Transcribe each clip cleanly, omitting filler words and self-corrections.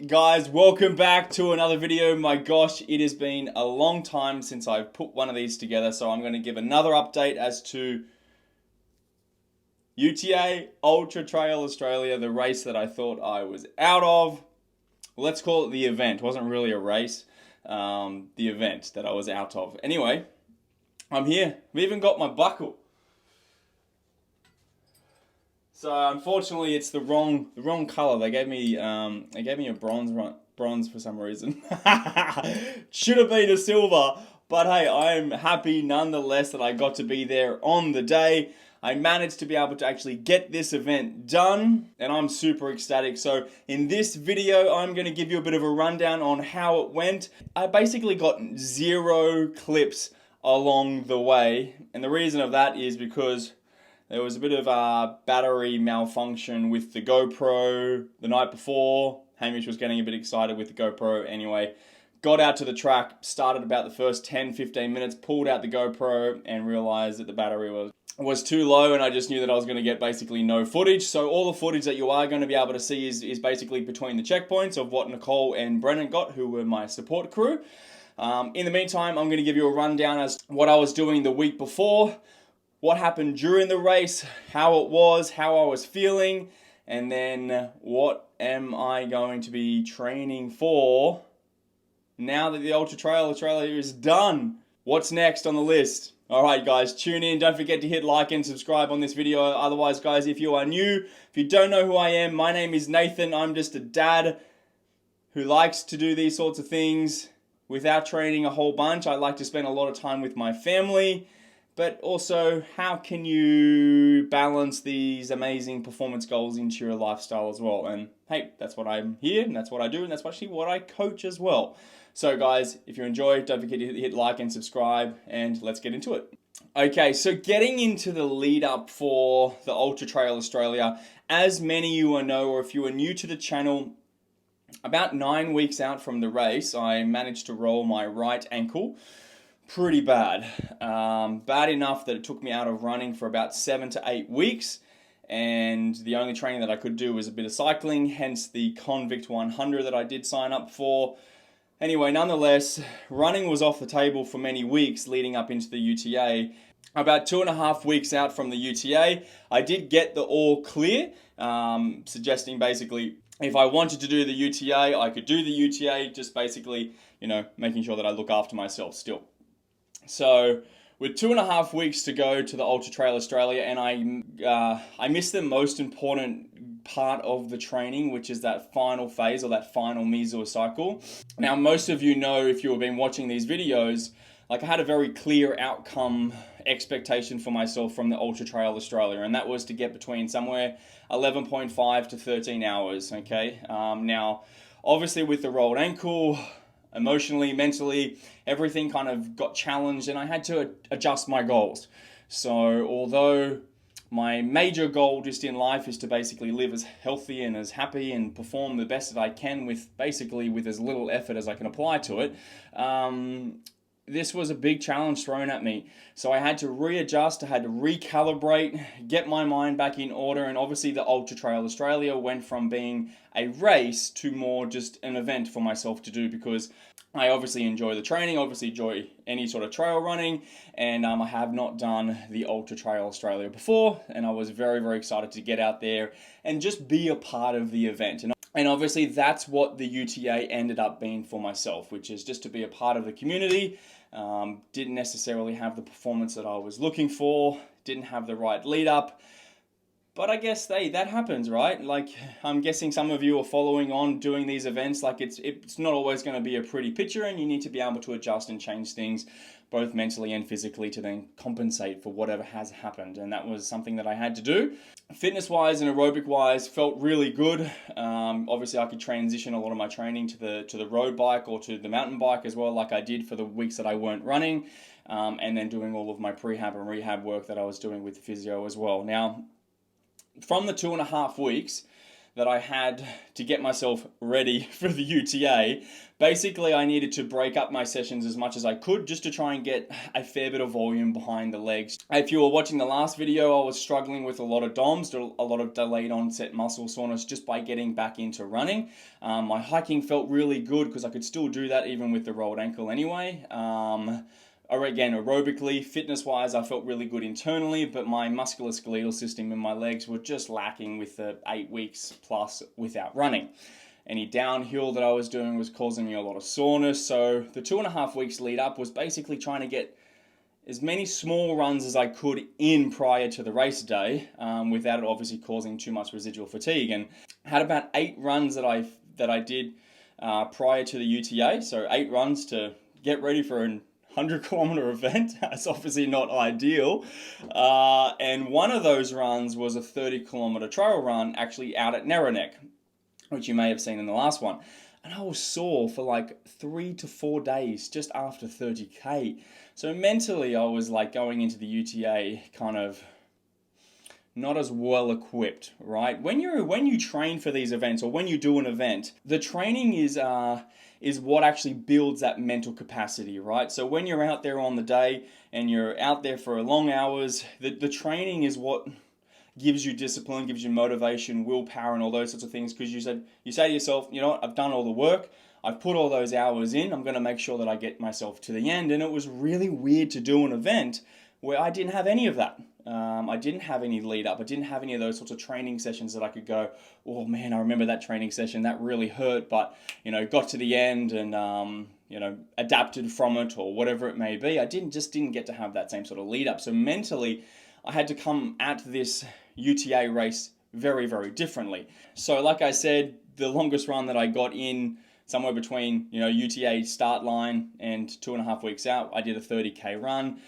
Guys, welcome back to another video. My gosh, it has been a long time since I've put one of these together, so I'm going to give another update as to UTA Ultra Trail Australia, the race that I thought I was out of. Let's call it the event. It wasn't really a race, the event that I was out of. Anyway, I'm here. I've even got my buckle. So unfortunately, it's the wrong color. They gave me a bronze for some reason. Should have been a silver, but hey, I'm happy nonetheless that I got to be there on the day. I managed to be able to actually get this event done, and I'm super ecstatic. So in this video, I'm going to give you a bit of a rundown on how it went. I basically got 0 clips along the way, and the reason of that is because there was a bit of a battery malfunction with the GoPro the night before. Hamish was getting a bit excited with the GoPro. Anyway, got out to the track, started about the first 10-15 minutes, pulled out the GoPro and realized that the battery was too low, and I just knew that I was going to get basically no footage. So all the footage that you are going to be able to see is basically between the checkpoints of what Nicole and Brennan got, who were my support crew. In the meantime, I'm going to give you a rundown as to what I was doing the week before, what happened during the race, how it was, how I was feeling, and then what am I going to be training for now that the Ultra Trail Australia is done. What's next on the list? Alright guys, tune in. Don't forget to hit like and subscribe on this video. Otherwise guys, if you are new, if you don't know who I am, my name is Nathan. I'm just a dad who likes to do these sorts of things without training a whole bunch. I like to spend a lot of time with my family. But also, how can you balance these amazing performance goals into your lifestyle as well? And hey, that's what I'm here, and that's what I do, and that's actually what I coach as well. So guys, if you enjoy, don't forget to hit like and subscribe, and let's get into it. Okay, so getting into the lead up for the Ultra Trail Australia, as many of you will know, or if you are new to the channel, about 9 weeks out from the race, I managed to roll my right ankle. Pretty bad. Bad enough that it took me out of running for about 7 to 8 weeks, and the only training that I could do was a bit of cycling, hence the Convict 100 that I did sign up for. Anyway, nonetheless, running was off the table for many weeks leading up into the UTA. About 2.5 weeks out from the UTA, I did get the all clear, suggesting basically if I wanted to do the UTA, I could do the UTA, just basically, making sure that I look after myself still. So with 2.5 weeks to go to the Ultra Trail Australia, and I missed the most important part of the training, which is that final phase or that final meso cycle. Now, most of you know, if you have been watching these videos, like I had a very clear outcome expectation for myself from the Ultra Trail Australia, and that was to get between somewhere 11.5 to 13 hours, okay? Now, obviously with the rolled ankle, emotionally, mentally, everything kind of got challenged, and I had to adjust my goals. So although my major goal just in life is to basically live as healthy and as happy and perform the best that I can with as little effort as I can apply to it, this was a big challenge thrown at me. So I had to readjust, I had to recalibrate, get my mind back in order, and obviously the Ultra Trail Australia went from being a race to more just an event for myself to do, because I obviously enjoy the training, obviously enjoy any sort of trail running, and I have not done the Ultra Trail Australia before, and I was very, very excited to get out there and just be a part of the event. And obviously that's what the UTA ended up being for myself, which is just to be a part of the community. Didn't necessarily have the performance that I was looking for, didn't have the right lead up, but I guess that happens, right? Like, I'm guessing some of you are following on doing these events. Like, it's not always going to be a pretty picture, and you need to be able to adjust and change things both mentally and physically to then compensate for whatever has happened, and that was something that I had to do. Fitness wise and aerobic wise, felt really good. Obviously I could transition a lot of my training to the road bike or to the mountain bike as well, like I did for the weeks that I weren't running, and then doing all of my prehab and rehab work that I was doing with physio as well. Now, from the 2.5 weeks, that I had to get myself ready for the UTA, basically I needed to break up my sessions as much as I could just to try and get a fair bit of volume behind the legs. If you were watching the last video, I was struggling with a lot of DOMS, a lot of delayed onset muscle soreness just by getting back into running. My hiking felt really good because I could still do that even with the rolled ankle anyway. Again, aerobically, fitness-wise, I felt really good internally, but my musculoskeletal system in my legs were just lacking with the 8 weeks plus without running. Any downhill that I was doing was causing me a lot of soreness, so the 2.5 weeks lead up was basically trying to get as many small runs as I could in prior to the race day, without it obviously causing too much residual fatigue. And I had about 8 runs that I did prior to the UTA, so 8 runs to get ready for an 100-kilometer event. That's obviously not ideal. And one of those runs was a 30-kilometer trail run actually out at Narrowneck, which you may have seen in the last one. And I was sore for like 3 to 4 days just after 30k. So mentally I was like going into the UTA kind of not as well equipped, right? When you train for these events, or when you do an event, the training is what actually builds that mental capacity, right? So when you're out there on the day and you're out there for long hours, the training is what gives you discipline, gives you motivation, willpower, and all those sorts of things, because you say to yourself, you know what, I've done all the work, I've put all those hours in, I'm going to make sure that I get myself to the end. And it was really weird to do an event where I didn't have any of that. I didn't have any lead up. I didn't have any of those sorts of training sessions that I could go, oh man, I remember that training session, that really hurt, but got to the end and adapted from it, or whatever it may be. I didn't get to have that same sort of lead up. So mentally, I had to come at this UTA race very, very differently. So like I said, the longest run that I got in, somewhere between UTA start line and 2.5 weeks out, I did a 30k run.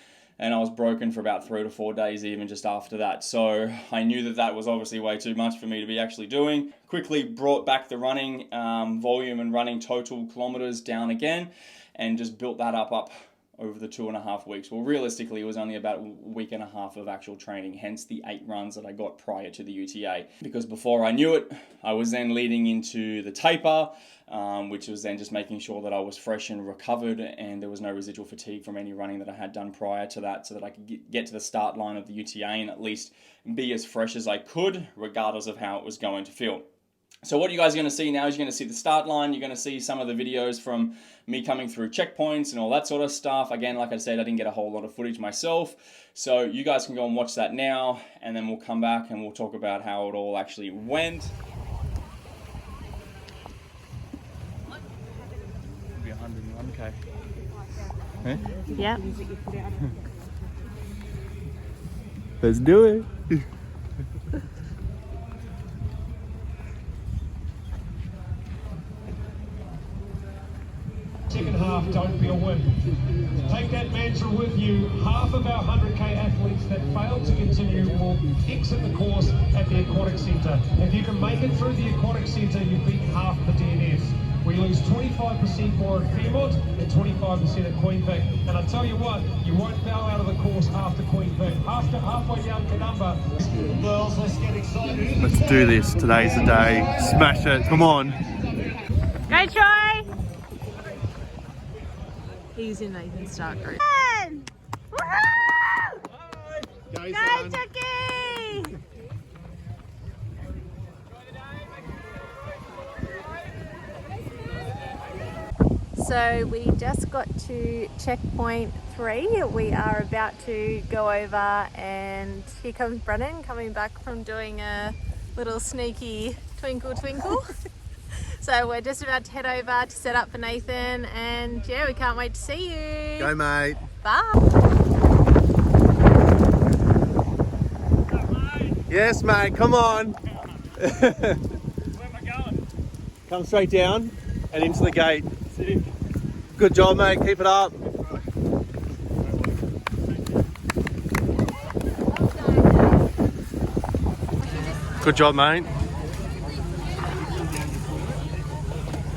And I was broken for about 3 to 4 days even just after that. So I knew that was obviously way too much for me to be actually doing. Quickly brought back the running volume and running total kilometers down again, and just built that up over the 2.5 weeks. Well, realistically, it was only about a week and a half of actual training, hence the 8 runs that I got prior to the UTA. Because before I knew it, I was then leading into the taper, which was then just making sure that I was fresh and recovered and there was no residual fatigue from any running that I had done prior to that, so that I could get to the start line of the UTA and at least be as fresh as I could, regardless of how it was going to feel. So what you guys are going to see now is you're going to see the start line. You're going to see some of the videos from me coming through checkpoints and all that sort of stuff. Again, like I said, I didn't get a whole lot of footage myself. So you guys can go and watch that now, and then we'll come back and we'll talk about how it all actually went. It'll be 101k. Huh? Yeah. Let's do it. Second half, don't be a win. Take that mantra with you. Half of our 100k athletes that failed to continue will exit the course at the aquatic centre. If you can make it through the aquatic centre, you've beat half the DNF. We lose 25% more at Fairmont and 25% at Queenpic. And I tell you what, you won't bow out of the course after Queenpic. Halfway down Canberra. Girls, let's get excited. Let's do this. Today's the day. Smash it. Come on. Go, Troy! He's in Nathan's start group. Woohoo! Go, Chucky! So we just got to checkpoint 3. We are about to go over, and here comes Brennan coming back from doing a little sneaky twinkle twinkle. So we're just about to head over to set up for Nathan, and yeah, we can't wait to see you. Go, mate. Bye. Yes, mate. Come on. Where am I going? Come straight down and into the gate. Good job, mate. Keep it up. Good job, mate.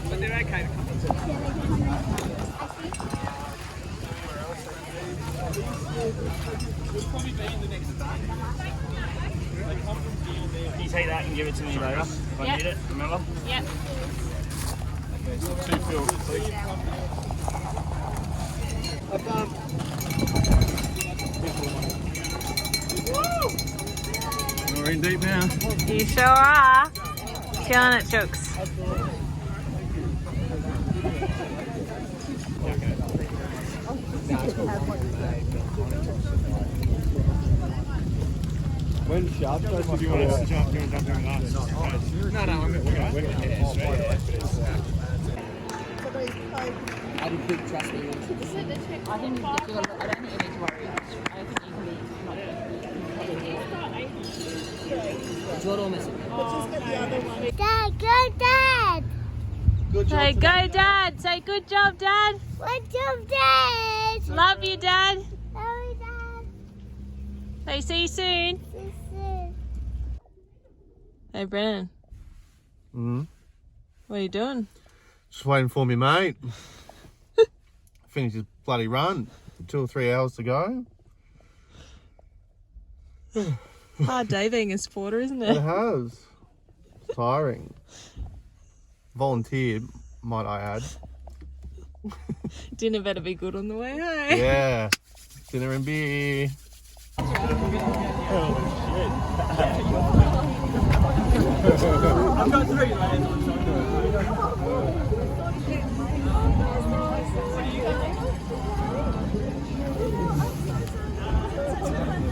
But they're okay to come. We'll probably be in the next day. They come from here and there. Can you take that and give it to me later? If I Yep. need it, remember? Yep. Okay, so 2 fills, please. We're in deep now. You sure are. Killing it, Chooks. When sharp goes, Do you want us to jump? Do you want to jump during last? No, I'm going to win it. I don't think you need to worry. I think you can be it's not all missing. Dad, go, Dad! Good job. Say today. go, Dad. Say good job, Dad. Good job, Dad! Love you, Dad. Sorry, Dad. Say see you soon. See you soon. Hey, Brennan. What are you doing? Just waiting for me, mate. Finish his bloody run. 2 or 3 hours to go. Hard day being a supporter, isn't It it? has. Tiring. Volunteered, might I add. Dinner better be good on the way home. Yeah. Dinner and beer.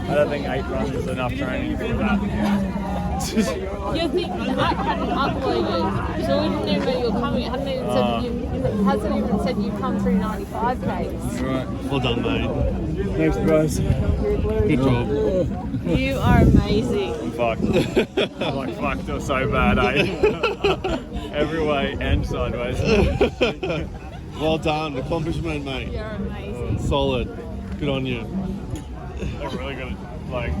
I don't think 8 runs is enough training for that. You think I hadn't uploaded, so we didn't even know you were coming. It hadn't even said you hasn't even said you come through 95Ks. Right. Well done, mate. Thanks, guys. Good job. You are amazing. I'm fucked. I'm like fucked or so bad, eh? Every way and sideways. Well done. Accomplishment, mate. You're amazing. Solid. Good on you. I'm really gonna like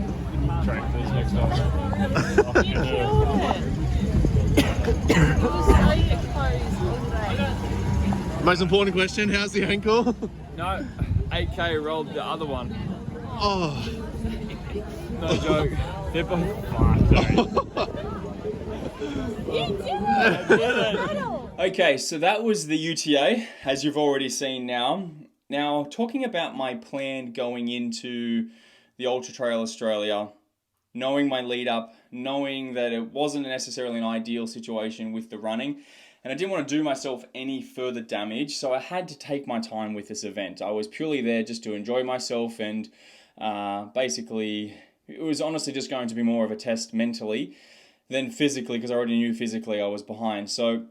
train for this next time. You killed it. You were so exposed all day. Most important question, how's the ankle? No, 8K rolled the other one. Oh. No joke. They're both fucked. Okay, so that was the UTA, as you've already seen now. Now, talking about my plan going into the Ultra Trail Australia, knowing my lead up, knowing that it wasn't necessarily an ideal situation with the running, and I didn't want to do myself any further damage, so I had to take my time with this event. I was purely there just to enjoy myself, and basically, it was honestly just going to be more of a test mentally than physically, because I already knew physically I was behind. So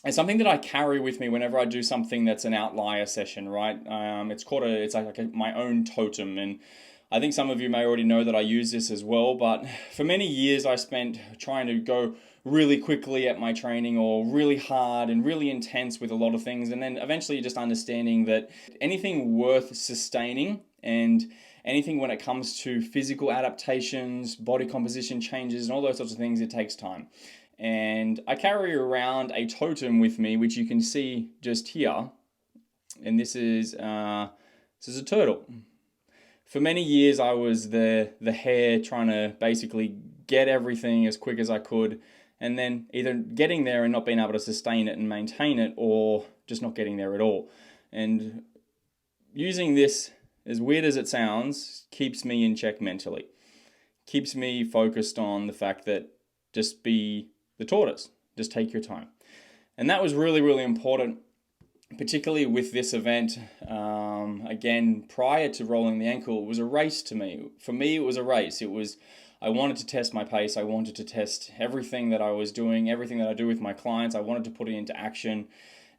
it's something that I carry with me whenever I do something that's an outlier session, right? It's like my own totem, and I think some of you may already know that I use this as well, but for many years I spent trying to go really quickly at my training, or really hard and really intense with a lot of things, and then eventually just understanding that anything worth sustaining and anything when it comes to physical adaptations, body composition changes, and all those sorts of things, it takes time. And I carry around a totem with me, which you can see just here, and this is a turtle. For many years, I was the hare trying to basically get everything as quick as I could, and then either getting there and not being able to sustain it and maintain it, or just not getting there at all. And using this, as weird as it sounds, keeps me in check mentally. Keeps me focused on the fact that just be the tortoise. Just take your time. And that was really, really important, particularly with this event. Again, prior to rolling the ankle, it was a race to me. For me, it was a race. I wanted to test my pace. I wanted to test everything that I was doing, everything that I do with my clients. I wanted to put it into action,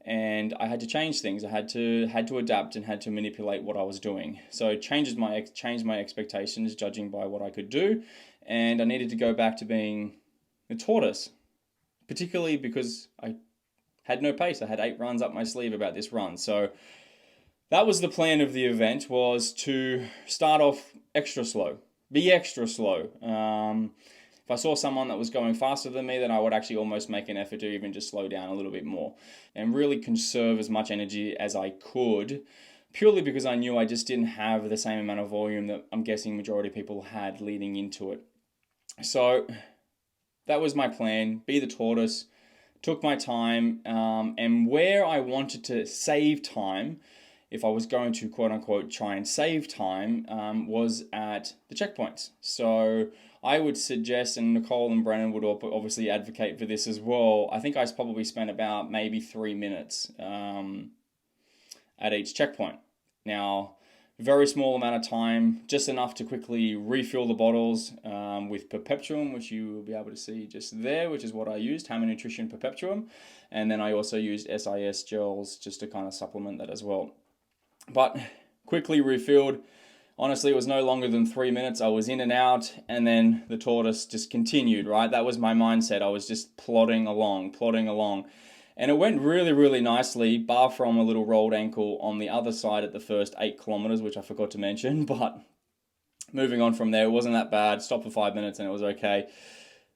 and I had to change things. I had to adapt and had to manipulate what I was doing. So it changed my expectations, judging by what I could do, and I needed to go back to being the tortoise, particularly because I had no pace. I had 8 runs up my sleeve about this run. So that was the plan of the event, was to start off extra slow. Be extra slow. If I saw someone that was going faster than me, then I would actually almost make an effort to even just slow down a little bit more and really conserve as much energy as I could, purely because I knew I just didn't have the same amount of volume that I'm guessing majority of people had leading into it. So that was my plan, be the tortoise, took my time, and where I wanted to save time, if I was going to quote unquote try and save time, was at the checkpoints. So I would suggest, and Nicole and Brennan would obviously advocate for this as well, I think I probably spent about maybe 3 minutes at each checkpoint. Now, very small amount of time, just enough to quickly refill the bottles with Perpetuum, which you will be able to see just there, which is what I used, Hammer Nutrition Perpetuum. And then I also used SIS gels just to kind of supplement that as well. But quickly refilled. Honestly, it was no longer than 3 minutes. I was in and out, and then the tortoise just continued, right? That was my mindset. I was just plodding along. And it went really, really nicely, bar from a little rolled ankle on the other side at the first 8 kilometers, which I forgot to mention. But moving on from there, it wasn't that bad. Stopped for 5 minutes and it was okay.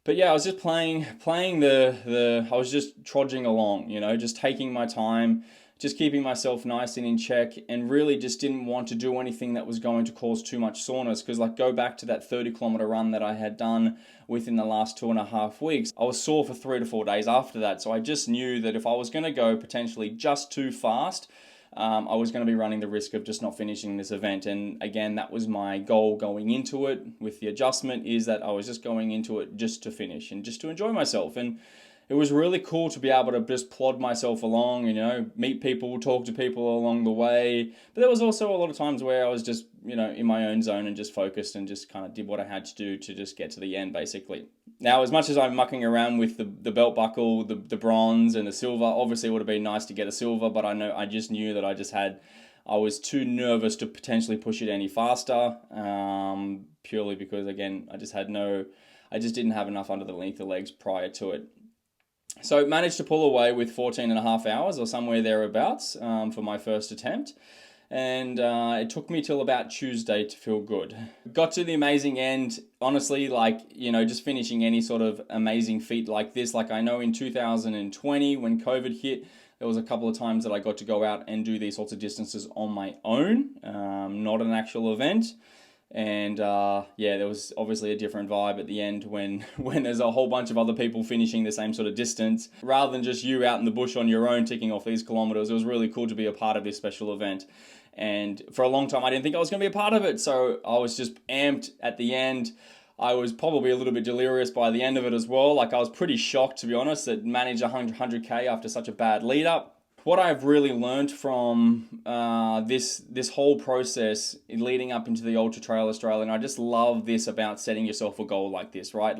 But yeah, I was just playing I was just trudging along, just taking my time, just keeping myself nice and in check, and really just didn't want to do anything that was going to cause too much soreness. Because go back to that 30-kilometer run that I had done within the last 2.5 weeks, I was sore for 3 to 4 days after that. So I just knew that if I was going to go potentially just too fast, I was going to be running the risk of just not finishing this event. And again, that was my goal going into it. With the adjustment is that I was just going into it just to finish and just to enjoy myself. And it was really cool to be able to just plod myself along, meet people, talk to people along the way. But there was also a lot of times where I was just, in my own zone and just focused and just kind of did what I had to do to just get to the end, basically. Now, as much as I'm mucking around with the belt buckle, the bronze and the silver, obviously it would have been nice to get a silver, but I just knew that I was too nervous to potentially push it any faster, purely because, again, I just didn't have enough underneath the legs prior to it. So managed to pull away with 14.5 hours or somewhere thereabouts for my first attempt. And it took me till about Tuesday to feel good. Got to the amazing end, honestly, just finishing any sort of amazing feat like this. I know in 2020 when COVID hit, there was a couple of times that I got to go out and do these sorts of distances on my own, not an actual event. And there was obviously a different vibe at the end when there's a whole bunch of other people finishing the same sort of distance. Rather than just you out in the bush on your own ticking off these kilometers, it was really cool to be a part of this special event. And for a long time, I didn't think I was going to be a part of it. So I was just amped at the end. I was probably a little bit delirious by the end of it as well. I was pretty shocked, to be honest, that managed 100K after such a bad lead up. What I've really learned from this whole process leading up into the Ultra Trail Australia, and I just love this about setting yourself a goal like this, right?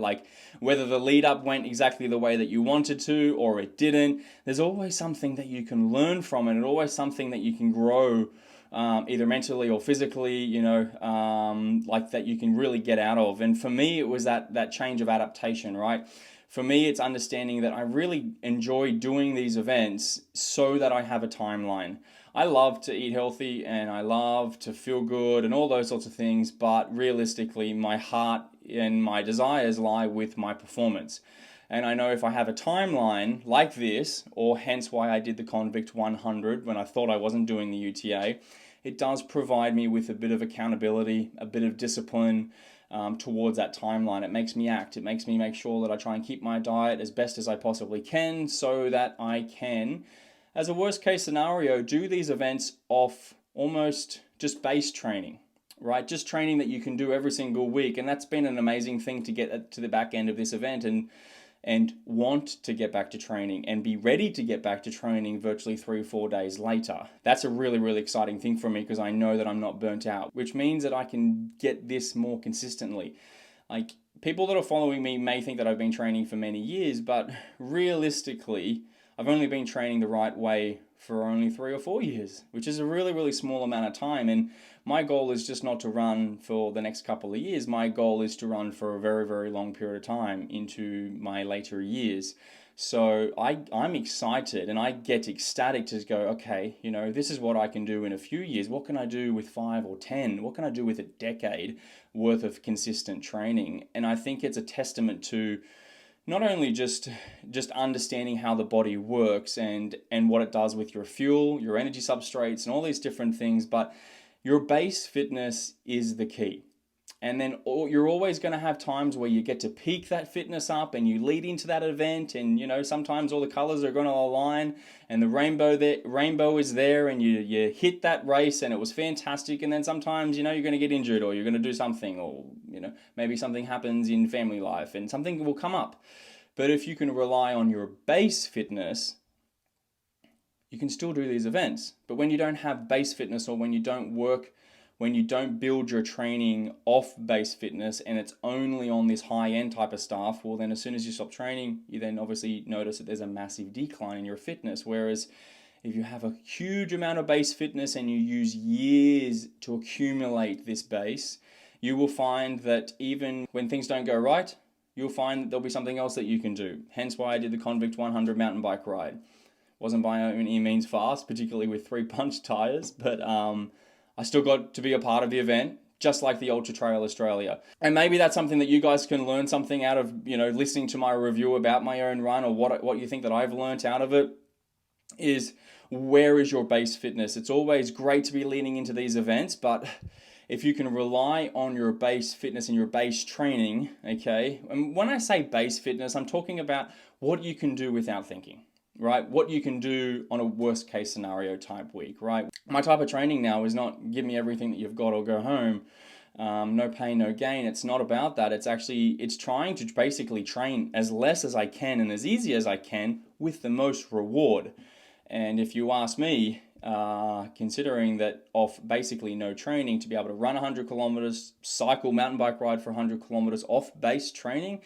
Whether the lead up went exactly the way that you wanted to or it didn't, there's always something that you can learn from it, and always something that you can grow, either mentally or physically, that you can really get out of. And for me, it was that change of adaptation, right? For me, it's understanding that I really enjoy doing these events so that I have a timeline. I love to eat healthy and I love to feel good and all those sorts of things, but realistically, my heart and my desires lie with my performance. And I know if I have a timeline like this, or hence why I did the Convict 100 when I thought I wasn't doing the UTA, it does provide me with a bit of accountability, a bit of discipline, towards that timeline. It makes me act. It makes me make sure that I try and keep my diet as best as I possibly can so that I can, as a worst case scenario, do these events off almost just base training, right? Just training that you can do every single week. And that's been an amazing thing to get to the back end of this event and want to get back to training and be ready to get back to training virtually 3 or 4 days later. That's a really, really exciting thing for me because I know that I'm not burnt out, which means that I can get this more consistently. People that are following me may think that I've been training for many years, but realistically, I've only been training the right way for only 3 or 4 years, which is a really, really small amount of time. And my goal is just not to run for the next couple of years. My goal is to run for a very, very long period of time into my later years. So I'm excited and I get ecstatic to go, okay, this is what I can do in a few years. What can I do with 5 or 10? What can I do with a decade worth of consistent training? And I think it's a testament to not only just understanding how the body works and what it does with your fuel, your energy substrates, and all these different things, but your base fitness is the key. And then you're always going to have times where you get to peak that fitness up and you lead into that event, and sometimes all the colors are going to align and the rainbow is there, and you hit that race and it was fantastic. And then sometimes you're going to get injured, or you're going to do something, or maybe something happens in family life and something will come up. But if you can rely on your base fitness, you can still do these events. But when you don't have base fitness, or when you don't build your training off base fitness and it's only on this high-end type of stuff, well then as soon as you stop training, you then obviously notice that there's a massive decline in your fitness. Whereas if you have a huge amount of base fitness and you use years to accumulate this base, you will find that even when things don't go right, you'll find that there'll be something else that you can do. Hence why I did the Convict 100 mountain bike ride. Wasn't by any means fast, particularly with 3-punch tires, but I still got to be a part of the event, just like the Ultra Trail Australia. And maybe that's something that you guys can learn something out of, listening to my review about my own run, or what you think that I've learned out of it, is where is your base fitness? It's always great to be leaning into these events, but if you can rely on your base fitness and your base training, okay? And when I say base fitness, I'm talking about what you can do without thinking. Right? What you can do on a worst case scenario type week, right? My type of training now is not give me everything that you've got or go home. No pain, no gain. It's not about that. It's trying to basically train as less as I can and as easy as I can with the most reward. And if you ask me, considering that off basically no training, to be able to run 100 kilometers, cycle, mountain bike ride for 100 kilometers off base training,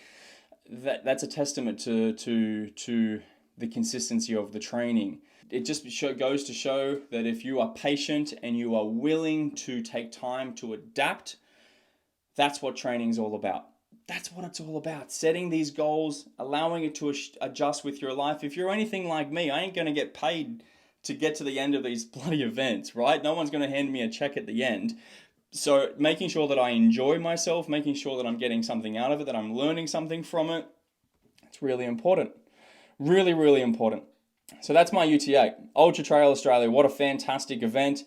that's a testament to the consistency of the training. It just goes to show that if you are patient and you are willing to take time to adapt, that's what training is all about. That's what it's all about. Setting these goals, allowing it to adjust with your life. If you're anything like me, I ain't going to get paid to get to the end of these bloody events, right? No one's going to hand me a check at the end. So making sure that I enjoy myself, making sure that I'm getting something out of it, that I'm learning something from it, it's really important. Really, really important. So that's my UTA, Ultra Trail Australia. What a fantastic event.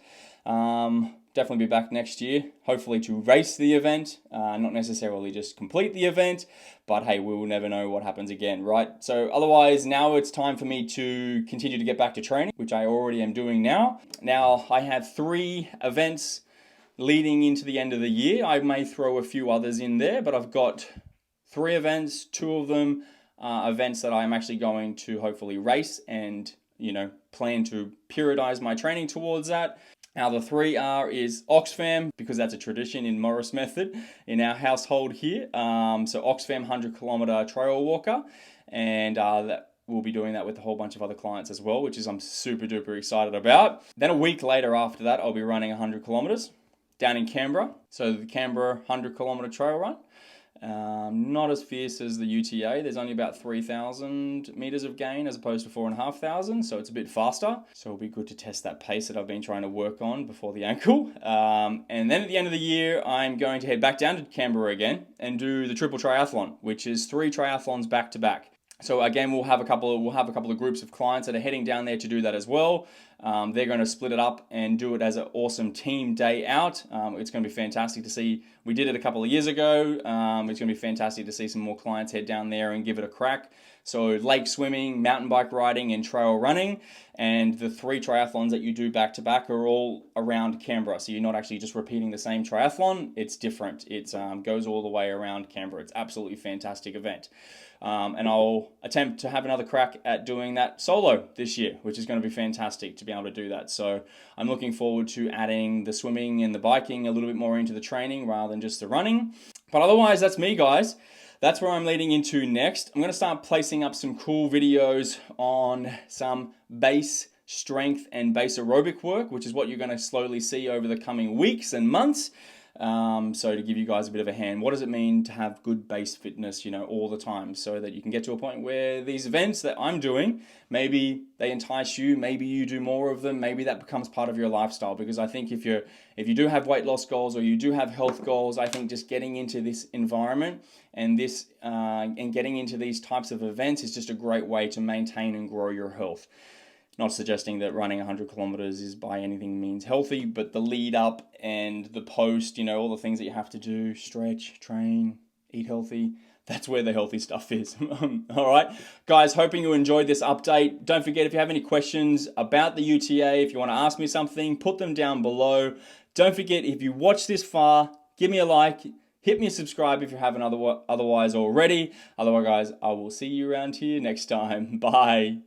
Definitely be back next year, hopefully to race the event, not necessarily just complete the event, but hey, we will never know what happens again, right? So otherwise, now it's time for me to continue to get back to training, which I already am doing now. Now, I have 3 events leading into the end of the year. I may throw a few others in there, but I've got 3 events, 2 of them events that I'm actually going to hopefully race and, plan to periodize my training towards that. Now the 3 is Oxfam, because that's a tradition in Morris Method in our household here. So Oxfam 100 kilometer trail walker, and that we'll be doing that with a whole bunch of other clients as well, which is I'm super duper excited about. Then a week later after that, I'll be running 100 kilometers down in Canberra. So the Canberra 100 kilometer trail run. Not as fierce as the UTA. There's only about 3,000 meters of gain as opposed to 4,500, so it's a bit faster. So it'll be good to test that pace that I've been trying to work on before the ankle. And then at the end of the year, I'm going to head back down to Canberra again and do the triple triathlon, which is 3 triathlons back to back. So again, we'll have a couple of groups of clients that are heading down there to do that as well. They're going to split it up and do it as an awesome team day out. It's going to be fantastic to see. We did it a couple of years ago. It's going to be fantastic to see some more clients head down there and give it a crack. So lake swimming, mountain bike riding, and trail running. And the 3 triathlons that you do back to back are all around Canberra. So you're not actually just repeating the same triathlon. It's different. It goes all the way around Canberra. It's absolutely fantastic event. And I'll attempt to have another crack at doing that solo this year, which is going to be fantastic to be able to do that. So I'm looking forward to adding the swimming and the biking a little bit more into the training rather than just the running. But otherwise, that's me, guys. That's where I'm leading into next. I'm going to start placing up some cool videos on some base strength and base aerobic work, which is what you're going to slowly see over the coming weeks and months. So to give you guys a bit of a hand, what does it mean to have good base fitness, all the time, so that you can get to a point where these events that I'm doing, maybe they entice you, maybe you do more of them, maybe that becomes part of your lifestyle. Because I think if you do have weight loss goals or you do have health goals, I think just getting into this environment and getting into these types of events is just a great way to maintain and grow your health. Not suggesting that running 100 kilometers is by anything means healthy, but the lead up and the post, all the things that you have to do, stretch, train, eat healthy, that's where the healthy stuff is. All right, guys, hoping you enjoyed this update. Don't forget, if you have any questions about the UTA, if you want to ask me something, put them down below. Don't forget, if you watch this far, give me a like, hit me a subscribe if you haven't otherwise already. Otherwise, guys, I will see you around here next time. Bye.